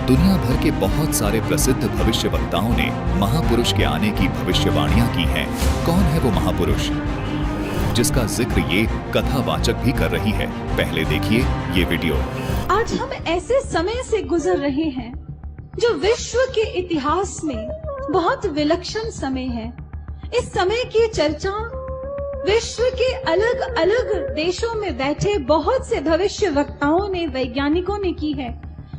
दुनिया भर के बहुत सारे प्रसिद्ध भविष्यवक्ताओं ने महापुरुष के आने की भविष्यवाणियां की हैं। कौन है वो महापुरुष जिसका जिक्र ये कथावाचक भी कर रही है? पहले देखिए ये वीडियो। आज हम ऐसे समय से गुजर रहे हैं जो विश्व के इतिहास में बहुत विलक्षण समय है। इस समय की चर्चा विश्व के अलग अलग देशों में बैठे बहुत से भविष्यवक्ताओं ने, वैज्ञानिकों ने की है।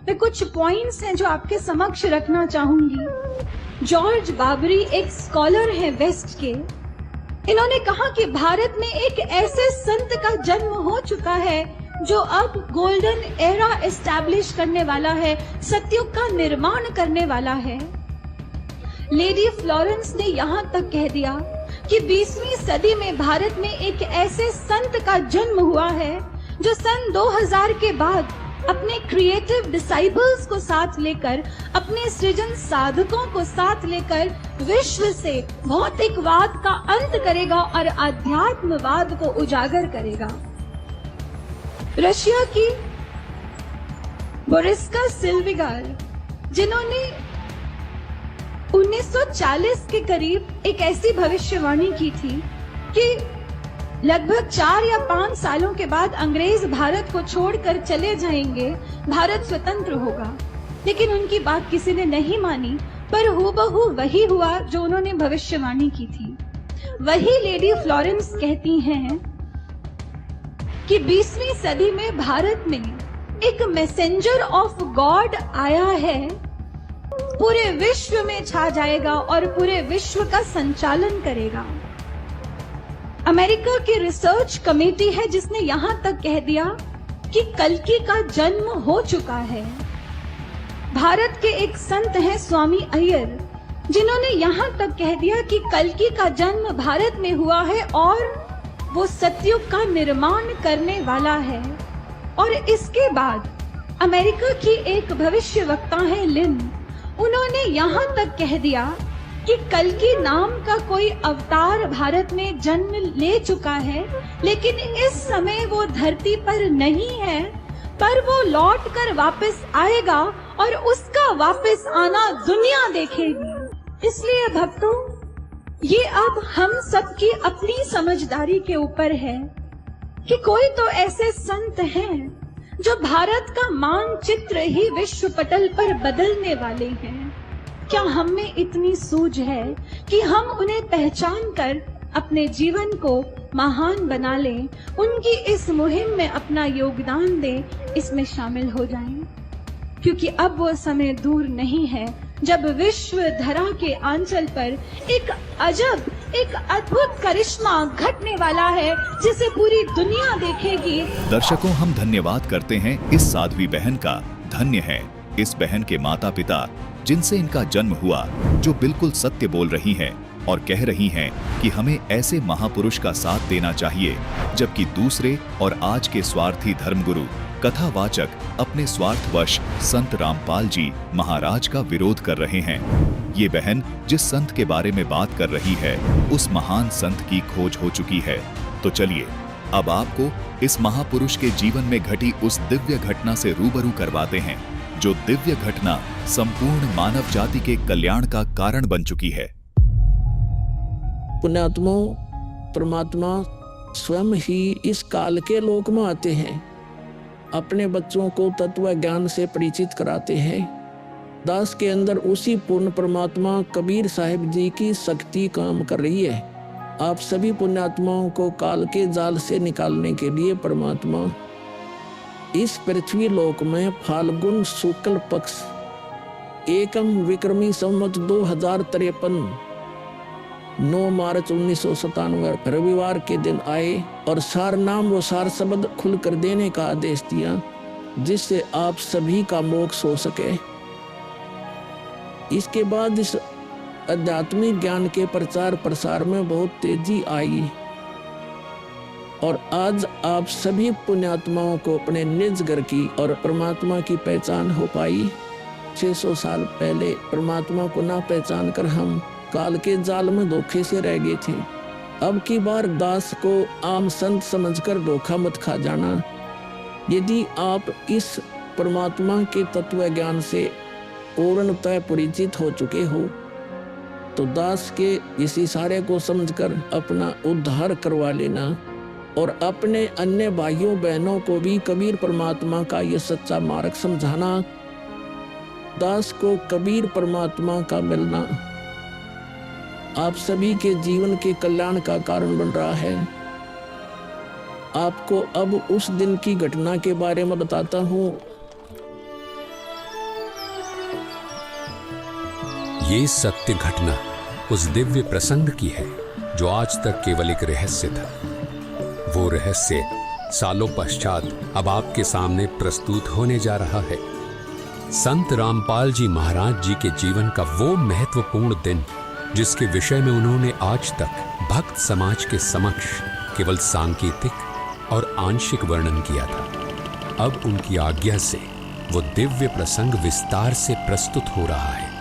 मैं कुछ पॉइंट्स हैं जो आपके समक्ष रखना चाहूंगी। जॉर्ज बाबरी एक स्कॉलर हैं वेस्ट के। इन्होंने कहा कि भारत में एक ऐसे संत का जन्म हो चुका है जो अब गोल्डन एरा एस्टैब्लिश करने वाला है, सत्युग का निर्माण करने वाला है। लेडी फ्लोरेंस ने यहाँ तक कह दिया कि 20वीं सदी में भारत में एक ऐसे संत का जन्म हुआ है जो सन 2000 के बाद अपने क्रिएटिव डिसाइबल्स को साथ लेकर, अपने सृजन साधकों को साथ लेकर विश्व से भौतिकवाद का अंत करेगा और आध्यात्मवाद को उजागर करेगा। रशिया की बोरिस्का सिल्विगार, जिन्होंने 1940 के करीब एक ऐसी भविष्यवाणी की थी कि लगभग 4 या 5 सालों के बाद अंग्रेज भारत को छोड़कर चले जाएंगे, भारत स्वतंत्र होगा। लेकिन उनकी बात किसी ने नहीं मानी, पर हूबहू वही हुआ जो उन्होंने भविष्यवाणी की थी। वही लेडी फ्लोरेंस कहती हैं कि 20वीं सदी में भारत में एक मैसेंजर ऑफ गॉड आया है, पूरे विश्व में छा जाएगा और पूरे विश्व का संचालन करेगा। अमेरिका की रिसर्च कमेटी है जिसने यहां तक कह दिया कि कल्कि का जन्म हो चुका है। भारत के एक संत हैं स्वामी अय्यर, जिन्होंने यहां तक कह दिया कि कल्कि का जन्म भारत में हुआ है और वो सत्युग का निर्माण करने वाला है। और इसके बाद अमेरिका की एक भविष्यवक्ता है लिन, उन्होंने यहाँ तक कह दिया कि कल्कि नाम का कोई अवतार भारत में जन्म ले चुका है, लेकिन इस समय वो धरती पर नहीं है, पर वो लौट कर वापस आएगा और उसका वापस आना दुनिया देखेगी। इसलिए भक्तों, ये अब हम सबकी अपनी समझदारी के ऊपर है कि कोई तो ऐसे संत हैं जो भारत का मानचित्र ही विश्व पटल पर बदलने वाले हैं। क्या हम में इतनी सूझ है कि हम उन्हें पहचान कर अपने जीवन को महान बना लें, उनकी इस मुहिम में अपना योगदान दें, इसमें शामिल हो जाएं? क्योंकि अब वो समय दूर नहीं है जब विश्व धरा के आंचल पर एक अजब, एक अद्भुत करिश्मा घटने वाला है जिसे पूरी दुनिया देखेगी। दर्शकों, हम धन्यवाद करते हैं इस साध्वी बहन का। धन्य है इस बहन के माता पिता जिनसे इनका जन्म हुआ, जो बिल्कुल सत्य बोल रही हैं और कह रही हैं कि हमें ऐसे महापुरुष का साथ देना चाहिए, जबकि दूसरे और आज के स्वार्थी धर्मगुरु, कथावाचक अपने स्वार्थवश संत रामपाल जी महाराज का विरोध कर रहे हैं। ये बहन जिस संत के बारे में बात कर रही है, उस महान संत की खोज हो चुकी है। तो चलिए अब आपको इस महापुरुष के जीवन में घटी उस दिव्य घटना से रूबरू करवाते हैं, जो दिव्य घटना संपूर्ण मानव जाति के कल्याण का कारण बन चुकी है। पुण्यात्मा परमात्मा स्वयं ही इस काल के लोक में आते हैं, अपने बच्चों को तत्व ज्ञान से परिचित कराते हैं। दास के अंदर उसी पूर्ण परमात्मा कबीर साहिब जी की शक्ति काम कर रही है। आप सभी पुण्यात्माओं को काल के जाल से निकालने के लिए परमात्मा इस पृथ्वी लोक में फाल्गुन शुक्ल पक्ष एकम विक्रमी संवत 2053 9 मार्च 1997 रविवार के दिन आए और सार नाम व सार शब्द खुलकर देने का आदेश दिया, जिससे आप सभी का मोक्ष हो सके। इसके बाद इस आध्यात्मिक ज्ञान के प्रचार प्रसार में बहुत तेजी आई और आज आप सभी पुण्यात्माओं को अपने निज घर की और परमात्मा की पहचान हो पाई। 600 साल पहले परमात्मा को ना पहचान कर हम काल के जाल में धोखे से रह गए थे। अब की बार दास को आम संत समझकर धोखा मत खा जाना। यदि आप इस परमात्मा के तत्व ज्ञान से पूर्णतः परिचित हो चुके हो, तो दास के इस इशारे को समझकर अपना उद्धार करवा लेना और अपने अन्य भाइयों बहनों को भी कबीर परमात्मा का ये सच्चा मार्ग समझाना। दास को कबीर परमात्मा का मिलना आप सभी के जीवन के कल्याण का कारण बन रहा है। आपको अब उस दिन की घटना के बारे में बताता हूँ। ये सत्य घटना उस दिव्य प्रसंग की है जो आज तक केवल एक रहस्य था। वो रहस्य सालों पश्चात अब आपके सामने प्रस्तुत होने जा रहा है। संत रामपाल जी महाराज जी के जीवन का वो महत्वपूर्ण दिन जिसके विषय में उन्होंने आज तक भक्त समाज के समक्ष केवल सांकेतिक और आंशिक वर्णन किया था, अब उनकी आज्ञा से वो दिव्य प्रसंग विस्तार से प्रस्तुत हो रहा है।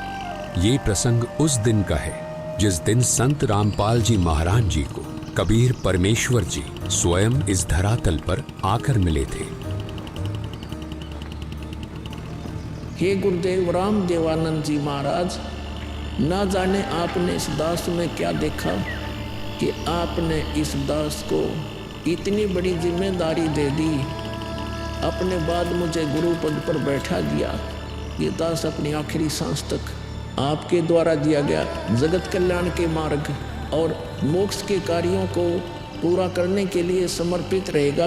ये प्रसंग उस दिन का है जिस दिन संत रामपाल जी महाराज जी को कबीर परमेश्वर जी स्वयं इस धरातल पर आकर मिले थे। हे गुरुदेव राम देवानंद जी महाराज, ना जाने आपने इस दास में क्या देखा कि आपने इस दास को इतनी बड़ी जिम्मेदारी दे दी, अपने बाद मुझे गुरु पद पर बैठा दिया। ये दास अपनी आखिरी सांस तक आपके द्वारा दिया गया जगत कल्याण के मार्ग और मोक्ष के कार्यों को पूरा करने के लिए समर्पित रहेगा।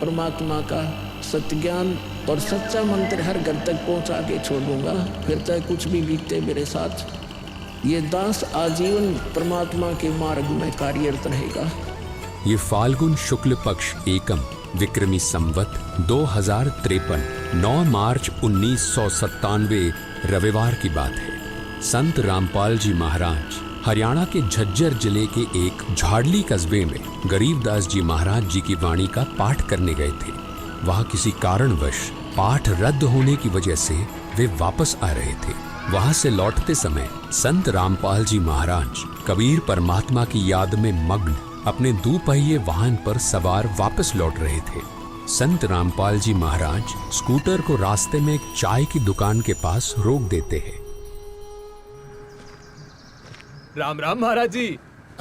परमात्मा का सत्य ज्ञान और सच्चा मंत्र हर घर तक पहुंचा के छोड़ूंगा, फिर चाहे कुछ भी बीते मेरे साथ। ये दास आजीवन परमात्मा के मार्ग में कार्यरत रहेगा। ये फाल्गुन शुक्ल पक्ष एकम विक्रमी संवत 2053 9 मार्च 1997 रविवार की बात है। संत रामपाल जी महाराज हरियाणा के झज्जर जिले के एक झाड़ली कस्बे में गरीबदास जी महाराज जी की वाणी का पाठ करने गए थे। वहां किसी कारणवश पाठ रद्द होने की वजह से वे वापस आ रहे थे। वहां से लौटते समय संत रामपाल जी महाराज कबीर परमात्मा की याद में मग्न अपने दुपहिए वाहन पर सवार वापस लौट रहे थे। संत रामपाल जी महाराज स्कूटर को रास्ते में एक चाय की दुकान के पास रोक देते हैं। राम राम महाराज जी।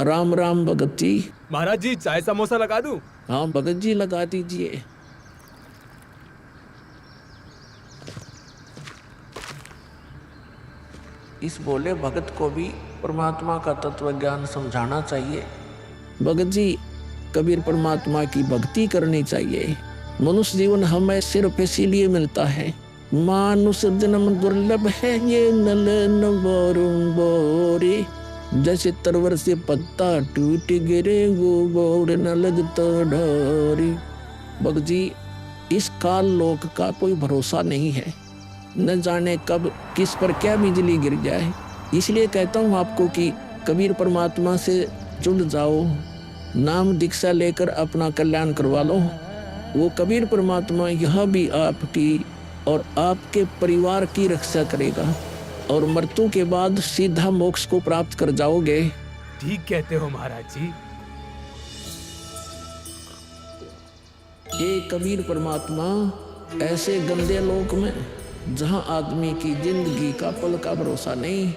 राम राम भगत जी। महाराज जी चाय समोसा लगा दूं? हाँ भगत जी लगा दीजिए। इस बोले भगत को भी परमात्मा का तत्व ज्ञान समझाना चाहिए। भगत जी, कबीर परमात्मा की भक्ति करनी चाहिए। मनुष्य जीवन हमें सिर्फ इसीलिए मिलता है। मानुष जन्म दुर्लभ है ये नलन बोरे, जैसे तरवर से पत्ता टूट गिरे वो बोर न लगता डोरी। भगत जी, इस काल लोक का कोई भरोसा नहीं है, न जाने कब किस पर क्या बिजली गिर जाए। इसलिए कहता हूँ आपको कि कबीर परमात्मा से जुड़ जाओ, नाम दीक्षा लेकर अपना कल्याण करवा लो। वो कबीर परमात्मा यह भी आपकी और आपके परिवार की रक्षा करेगा और मृत्यु के बाद सीधा मोक्ष को प्राप्त कर जाओगे। ठीक कहते हो महाराज जी। ये कबीर परमात्मा ऐसे गंदे लोक में जहाँ आदमी की जिंदगी का पल का भरोसा नहीं,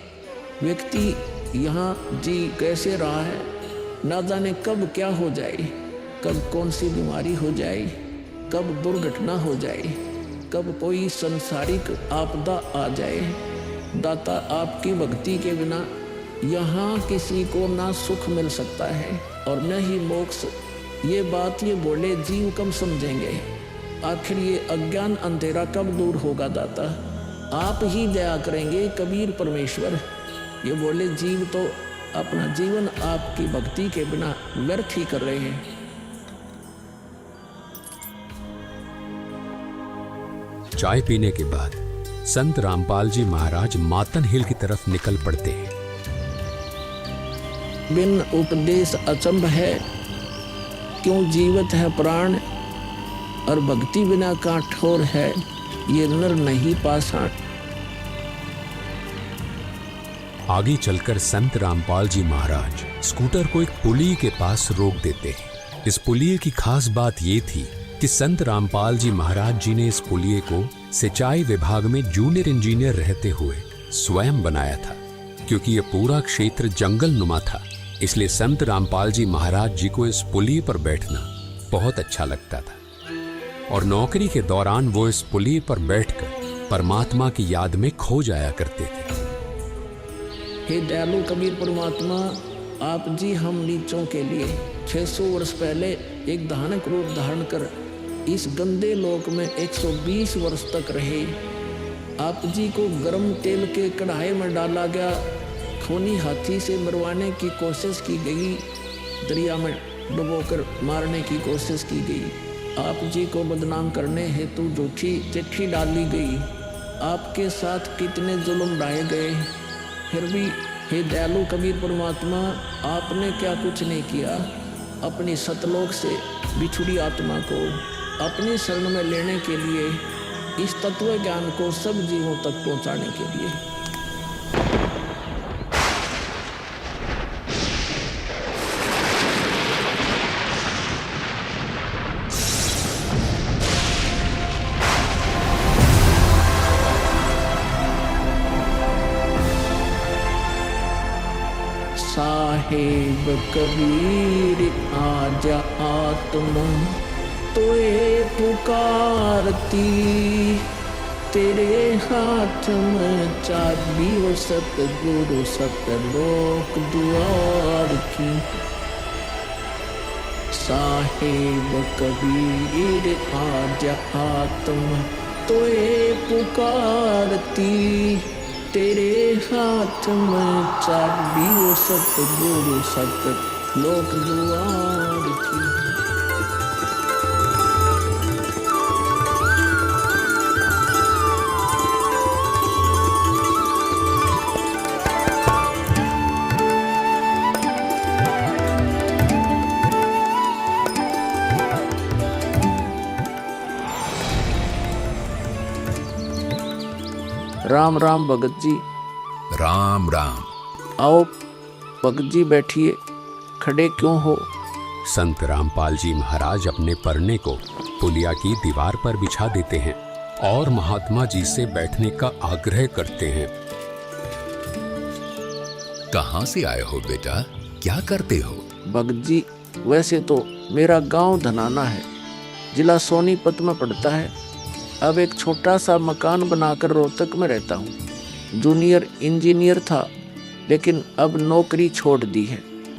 व्यक्ति यहाँ जी कैसे रहा है, ना जाने कब क्या हो जाए, कब कौन सी बीमारी हो जाए, कब दुर्घटना हो जाए, कब कोई संसारिक आपदा आ जाए। दाता, आपकी भक्ति के बिना यहाँ किसी को ना सुख मिल सकता है और न ही मोक्ष। ये बात ये बोले जीव कब समझेंगे? आखिर ये अज्ञान अंधेरा कब दूर होगा दाता? आप ही दया करेंगे कबीर परमेश्वर। ये बोले जीव तो अपना जीवन आपकी भक्ति के बिना व्यर्थ ही कर रहे हैं। चाय पीने के बाद संत रामपाल जी महाराज मातन हिल की तरफ निकल पड़ते हैं। बिन उपदेश अचंभ है, क्यों जीवत है प्राण, और भक्ति बिना काठोर है ये नर नहीं पाषाण। आगे चलकर संत रामपाल जी महाराज स्कूटर को एक पुलिये के पास रोक देते हैं। इस पुलिये की खास बात ये थी कि संत रामपाल जी महाराज जी ने इस पुलिये को सिंचाई विभाग में जूनियर इंजीनियर रहते हुए स्वयं बनाया था। क्योंकि यह पूरा क्षेत्र जंगल नुमा था, इसलिए संत रामपाल जी महाराज जी को इस पुलिये पर बैठना बहुत अच्छा लगता था और नौकरी के दौरान वो इस पुलिये पर बैठकर परमात्मा की याद में खो जाया करते थे। हे दयालु कबीर परमात्मा, आप जी हम नीचों के लिए 600 वर्ष पहले एक धानक रूप धारण कर इस गंदे लोक में 120 वर्ष तक रहे। आप जी को गर्म तेल के कढ़ाई में डाला गया, खूनी हाथी से मरवाने की कोशिश की गई, दरिया में डुबोकर मारने की कोशिश की गई। आप जी को बदनाम करने हेतु झूठी चिट्ठी डाली गई। आपके साथ कितने जुल्म ढाए गए, फिर भी हे दयालु कबीर परमात्मा, आपने क्या कुछ नहीं किया। अपनी सतलोक से बिछुड़ी आत्मा को अपनी शरण में लेने के लिए, इस तत्व ज्ञान को सब जीवों तक पहुंचाने के लिए। साहेब कबीर आजा आत्मा तोए पुकारती, तेरे हाथ में चाबी वो सतगुरु सतलोक द्वार की। साहेब कबीर आजा आत्मा तोए पुकारती, तेरे हाथ में चाबी वो सतगुरु सतलोक द्वार की। राम राम भगत जी। राम राम। आओ भगत जी बैठिए, खड़े क्यों हो? संत रामपाल जी महाराज अपने परने को पुलिया की दीवार पर बिछा देते हैं और महात्मा जी से बैठने का आग्रह करते हैं। कहाँ से आए हो बेटा, क्या करते हो? भगत जी, वैसे तो मेरा गांव धनाना है, जिला सोनीपत में पड़ता है। अब एक छोटा सा मकान बनाकर रोहतक में रहता हूँ। जूनियर इंजीनियर था, लेकिन अब नौकरी छोड़ दी है।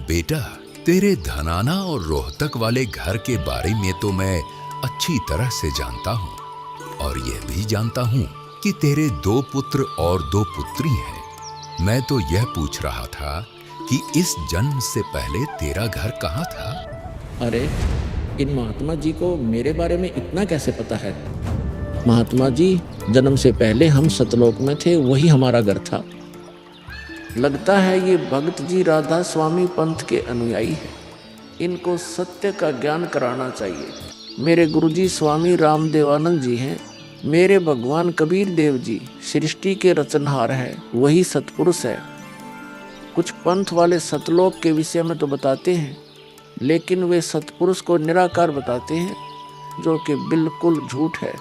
बेटा, तेरे धनाना और रोहतक वाले घर के बारे में तो मैं अच्छी तरह से जानता हूँ और यह भी जानता हूँ कि तेरे 2 पुत्र और 2 पुत्री हैं। मैं तो यह पूछ रहा था कि इस जन्म से पहले तेरा घर कहाँ था? अरे, इन महात्मा जी को मेरे बारे में इतना कैसे पता है? महात्मा जी, जन्म से पहले हम सतलोक में थे, वही हमारा घर था। लगता है ये भगत जी राधा स्वामी पंथ के अनुयायी हैं। इनको सत्य का ज्ञान कराना चाहिए। मेरे गुरुजी स्वामी रामदेवानंद जी हैं। मेरे भगवान कबीर देव जी सृष्टि के रचनहार हैं, वही सतपुरुष है। कुछ पंथ वाले सतलोक के विषय में तो बताते हैं, लेकिन वे सतपुरुष को निराकार बताते हैं, जो कि बिल्कुल झूठ है।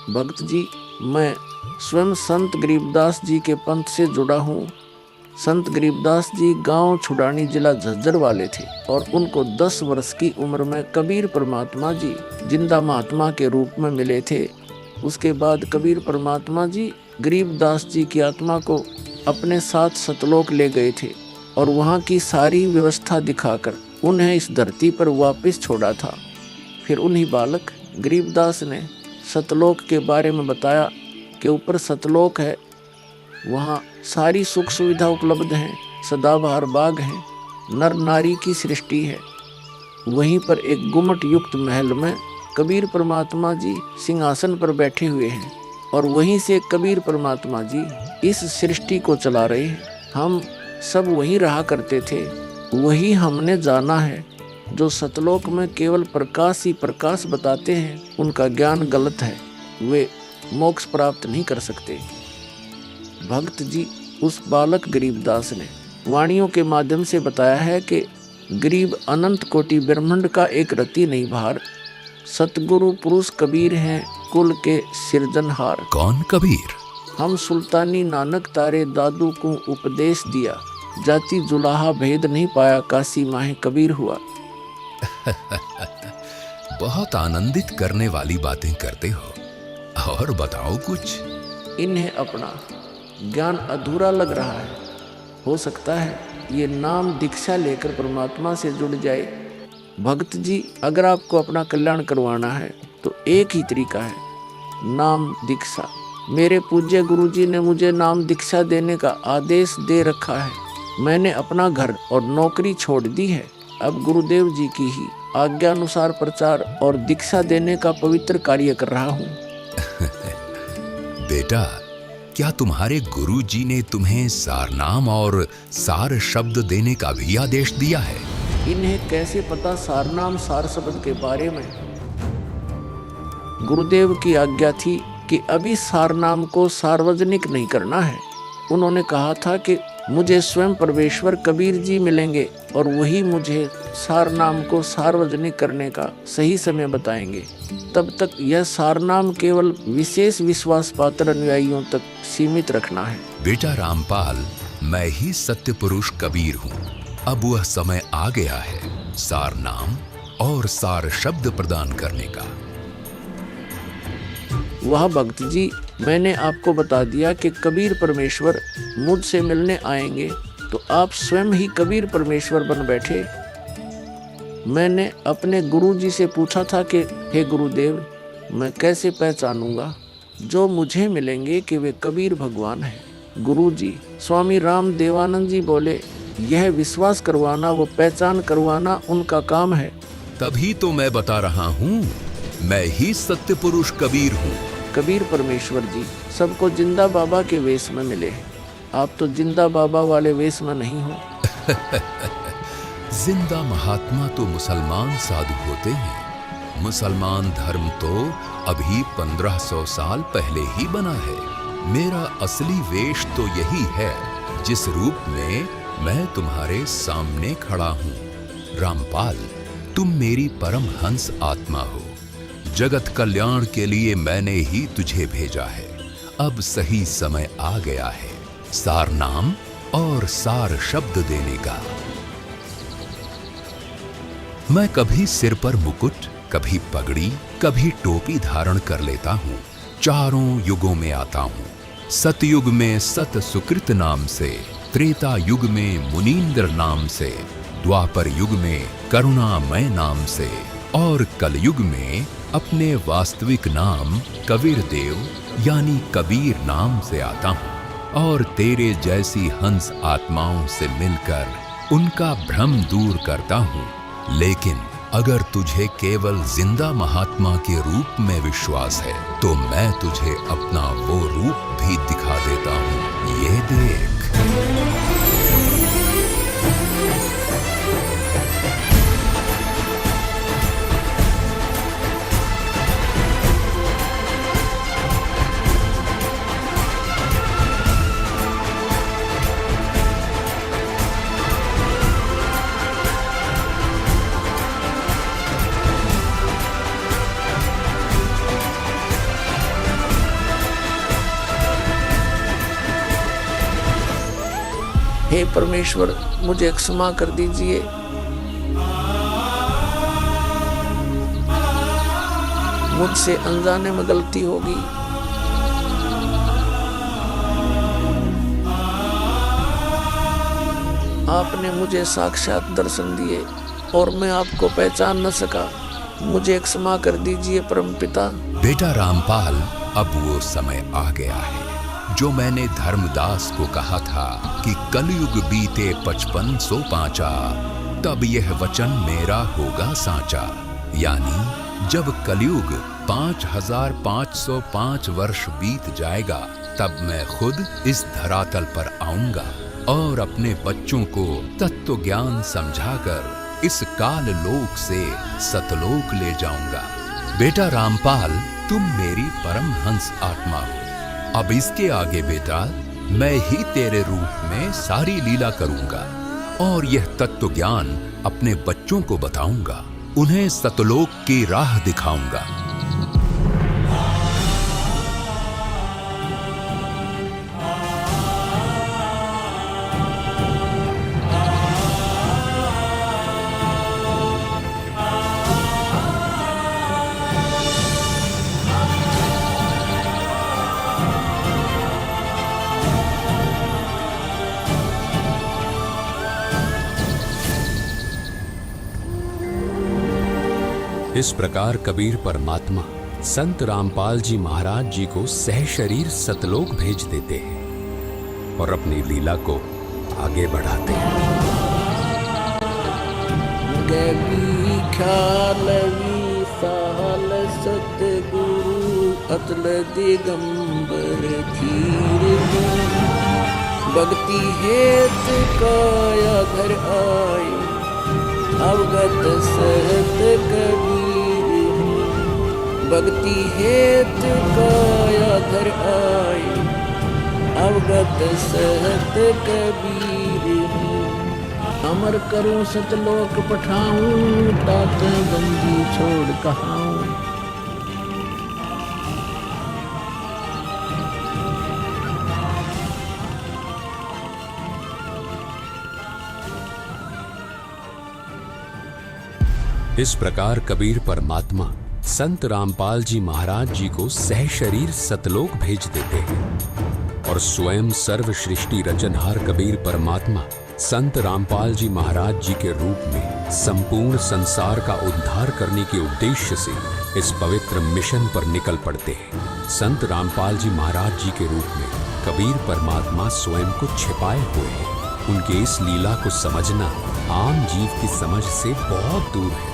भक्त जी, मैं स्वयं संत गरीबदास जी के पंथ से जुड़ा हूँ। संत गरीबदास जी गांव छुड़ानी जिला झज्जर वाले थे और उनको 10 वर्ष की उम्र में कबीर परमात्मा जी जिंदा महात्मा के रूप में मिले थे। उसके बाद कबीर परमात्मा जी गरीबदास जी की आत्मा को अपने साथ सतलोक ले गए थे और वहाँ की सारी व्यवस्था दिखाकर उन्हें इस धरती पर वापस छोड़ा था। फिर उन्हीं बालक गरीबदास ने सतलोक के बारे में बताया कि ऊपर सतलोक है, वहाँ सारी सुख सुविधा उपलब्ध हैं, सदाबहार बाग हैं, नर नारी की सृष्टि है। वहीं पर एक गुम्मट युक्त महल में कबीर परमात्मा जी सिंहासन पर बैठे हुए हैं और वहीं से कबीर परमात्मा जी इस सृष्टि को चला रहे हैं। हम सब वहीं रहा करते थे, वही हमने जाना है। जो सतलोक में केवल प्रकाश ही प्रकाश बताते हैं, उनका ज्ञान गलत है, वे मोक्ष प्राप्त नहीं कर सकते। भक्त जी, उस बालक गरीबदास ने वाणियों के माध्यम से बताया है कि गरीब अनंत कोटि ब्रह्मांड का एक रति नहीं भार। सतगुरु पुरुष कबीर हैं, कुल के सिरजनहार। कौन कबीर? हम सुल्तानी नानक तारे दादू को उपदेश दिया, जाति जुलाहा भेद नहीं पाया, काशी माहे कबीर हुआ। बहुत आनंदित करने वाली बातें करते हो। और बताओ कुछ। इन्हें अपना ज्ञान अधूरा लग रहा है। हो सकता है ये नाम दीक्षा लेकर परमात्मा से जुड़ जाए। भक्त जी, अगर आपको अपना कल्याण करवाना है तो एक ही तरीका है, नाम दीक्षा। मेरे पूज्य गुरुजी ने मुझे नाम दीक्षा देने का आदेश दे रखा है। मैंने अपना घर और नौकरी छोड़ दी है। अब गुरुदेव जी की ही आज्ञा अनुसार प्रचार और दीक्षा देने का पवित्र कार्य कर रहा हूँ। बेटा, क्या तुम्हारे गुरुजी ने तुम्हें सारनाम और सार शब्द देने का भी आदेश दिया है? इन्हें कैसे पता सारनाम सार शब्द के बारे में? गुरुदेव की आज्ञा थी कि अभी सारनाम को सार्वजनिक नहीं करना है। उन्होंने कहा था कि मुझे स्वयं परमेश्वर कबीर जी मिलेंगे और वही मुझे सारनाम को सार्वजनिक करने का सही समय बताएंगे। तब तक यह सारनाम केवल विशेष विश्वास पात्र अनुयायियों तक सीमित रखना है। बेटा रामपाल, मैं ही सत्य पुरुष कबीर हूँ। अब वह समय आ गया है सारनाम और सार शब्द प्रदान करने का। वह भक्त जी, मैंने आपको बता दिया कि कबीर परमेश्वर मुझसे मिलने आएंगे, तो आप स्वयं ही कबीर परमेश्वर बन बैठे। मैंने अपने गुरुजी से पूछा था कि हे गुरुदेव, मैं कैसे पहचानूंगा जो मुझे मिलेंगे कि वे कबीर भगवान हैं? गुरुजी स्वामी राम देवानंद जी बोले, यह विश्वास करवाना, वो पहचान करवाना उनका काम है। तभी तो मैं बता रहा हूँ, मैं ही सत्य पुरुष कबीर हूँ। कबीर परमेश्वर जी सबको जिंदा बाबा के वेश में मिले। आप तो जिंदा बाबा वाले वेश में नहीं हो। जिंदा महात्मा तो मुसलमान साधु होते हैं। मुसलमान धर्म तो अभी 1500 साल पहले ही बना है। मेरा असली वेश तो यही है जिस रूप में मैं तुम्हारे सामने खड़ा हूँ। रामपाल, तुम मेरी परम हंस आत्मा हो। जगत कल्याण के लिए मैंने ही तुझे भेजा है। अब सही समय आ गया है सार नाम और सार शब्द देने का। मैं कभी सिर पर मुकुट, कभी पगड़ी, कभी टोपी धारण कर लेता हूँ। चारों युगों में आता हूँ। सतयुग में सत सुकृत नाम से, त्रेता युग में मुनींद्र नाम से, द्वापर युग में करुणामय नाम से और कलयुग में अपने वास्तविक नाम कबीर देव यानी कबीर नाम से आता हूँ और तेरे जैसी हंस आत्माओं से मिलकर उनका भ्रम दूर करता हूँ। लेकिन अगर तुझे केवल जिंदा महात्मा के रूप में विश्वास है तो मैं तुझे अपना वो रूप भी दिखा देता हूँ। ये देख। हे परमेश्वर, मुझे क्षमा कर दीजिए। मुझसे अनजाने में गलती होगी। आपने मुझे साक्षात दर्शन दिए और मैं आपको पहचान न सका। मुझे क्षमा कर दीजिए परमपिता। बेटा रामपाल, अब वो समय आ गया है जो मैंने धर्मदास को कहा था कि कलयुग बीते 5500 पांचा, तब यह वचन मेरा होगा साचा। यानी जब कलयुग 5505 वर्ष बीत जाएगा तब मैं खुद इस धरातल पर आऊंगा और अपने बच्चों को तत्व ज्ञान समझाकर इस काल लोक से सतलोक ले जाऊंगा। बेटा रामपाल, तुम मेरी परम हंस आत्मा हो। अब इसके आगे बेटा मैं ही तेरे रूप में सारी लीला करूंगा और यह तत्व ज्ञान अपने बच्चों को बताऊंगा, उन्हें सतलोक की राह दिखाऊंगा। इस प्रकार कबीर परमात्मा संत रामपाल जी महाराज जी को सह शरीर सतलोक भेज देते हैं और अपनी लीला को आगे बढ़ाते हैं। गैबी ख्यालवी साल सतगुरु अतल दिगंबर धीर भक्ति हेत काया धर आए अवगत सहत कबीर भक्ति हेत काया धर आए अवगत सहत कबीर अमर करूं सतलोक पठाऊं तात बंदी छोड़ कहाऊं। इस प्रकार कबीर परमात्मा संत रामपाल जी महाराज जी को सह शरीर सतलोक भेज देते हैं और स्वयं सर्व सृष्टि रचनहार कबीर परमात्मा संत रामपाल जी महाराज जी के रूप में संपूर्ण संसार का उद्धार करने के उद्देश्य से इस पवित्र मिशन पर निकल पड़ते हैं। संत रामपाल जी महाराज जी के रूप में कबीर परमात्मा स्वयं को छिपाए हुए हैं। उनके इस लीला को समझना आम जीव की समझ से बहुत दूर है।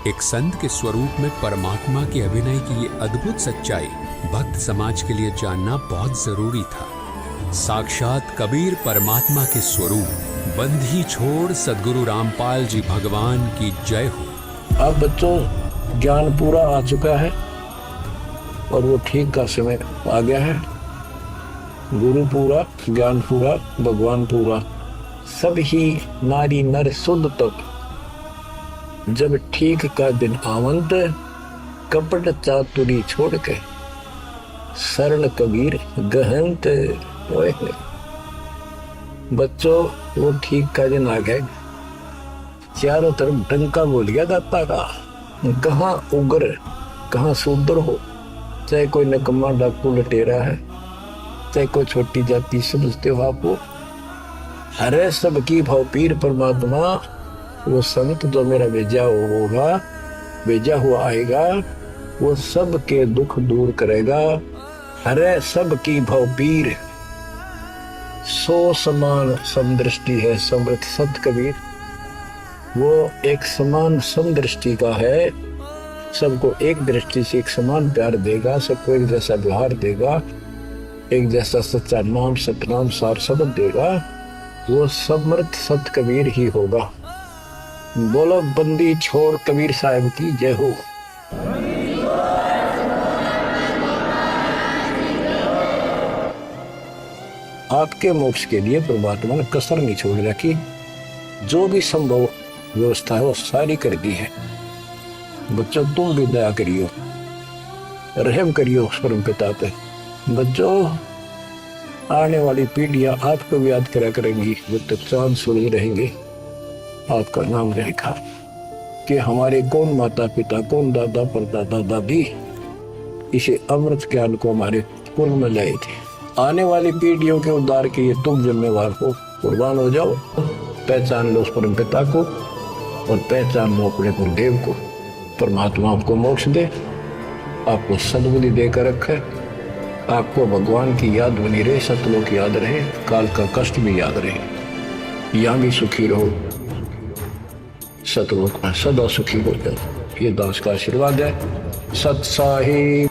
एक संत के स्वरूप में परमात्मा के अभिनय की ये अद्भुत सच्चाई भक्त समाज के लिए जानना बहुत जरूरी था। साक्षात कबीर परमात्मा के स्वरूप बंधी छोड़ सद्गुरु रामपाल जी भगवान की जय हो। अब बच्चों ज्ञान पूरा आ चुका है और वो ठीक का समय आ गया है। गुरु पूरा, ज्ञान पूरा, भगवान पूरा, सब ही नारी नर शुद्ध तक जब ठीक का दिन आवंत कपट चातुरी छोड़ के सरल कबीर गहनत होए। बच्चों वो ठीक का दिन आ गए। चारों तरफ डंका बोल गया दाता का, कहाँ उग्र कहाँ शूद्र हो, चाहे कोई नकम्मा डाकू लटेरा है, चाहे कोई छोटी जाति समझते हो आपको, हरे सबकी भाव पीर परमात्मा वो संत जो मेरा भेजा होगा, भेजा हुआ आएगा, वो सब के दुख दूर करेगा। हरे सबकी भाव पीर सो समान समदृष्टि है समृत संत कबीर। वो एक समान समदृष्टि का है, सबको एक दृष्टि से एक समान प्यार देगा, सबको एक जैसा व्यवहार देगा, एक जैसा सच्चा नाम सतनाम सार शब्द देगा। वो समृत संत कबीर ही होगा। बोलो बंदी छोड़ कबीर साहब की जय हो। आपके मोक्ष के लिए परमात्मा ने कसर नहीं छोड़ रखी। जो भी संभव व्यवस्था है वो सारी कर दी है। बच्चों तुम भी दया करियो, रहम करियो उस परम पिता पे। बच्चों आने वाली पीढ़ियां आपको भी याद करा करेंगी, जब तक चांद सूरज रहेंगे आपका नाम रहेगा कि हमारे कौन माता पिता, कौन दादा परदादा दादी इसे अमृत ज्ञान को हमारे पूर्व में लाए थे। आने वाली पीढ़ियों के उद्धार के लिए तुम जिम्मेवार हो, कुर्बान हो जाओ। पहचान लो उस परम पिता को और पहचान लो अपने गुरुदेव को। परमात्मा आपको मोक्ष दे, आपको सद्बुद्धि देकर रखे, आपको भगवान की याद बनी रहे, सतलोक याद रहे, काल का कष्ट भी याद रहे। यहाँ भी सुखी रहो, सतलोक में सदा सुखी हो जाओ। ये दास का आशीर्वाद है। सत साहिब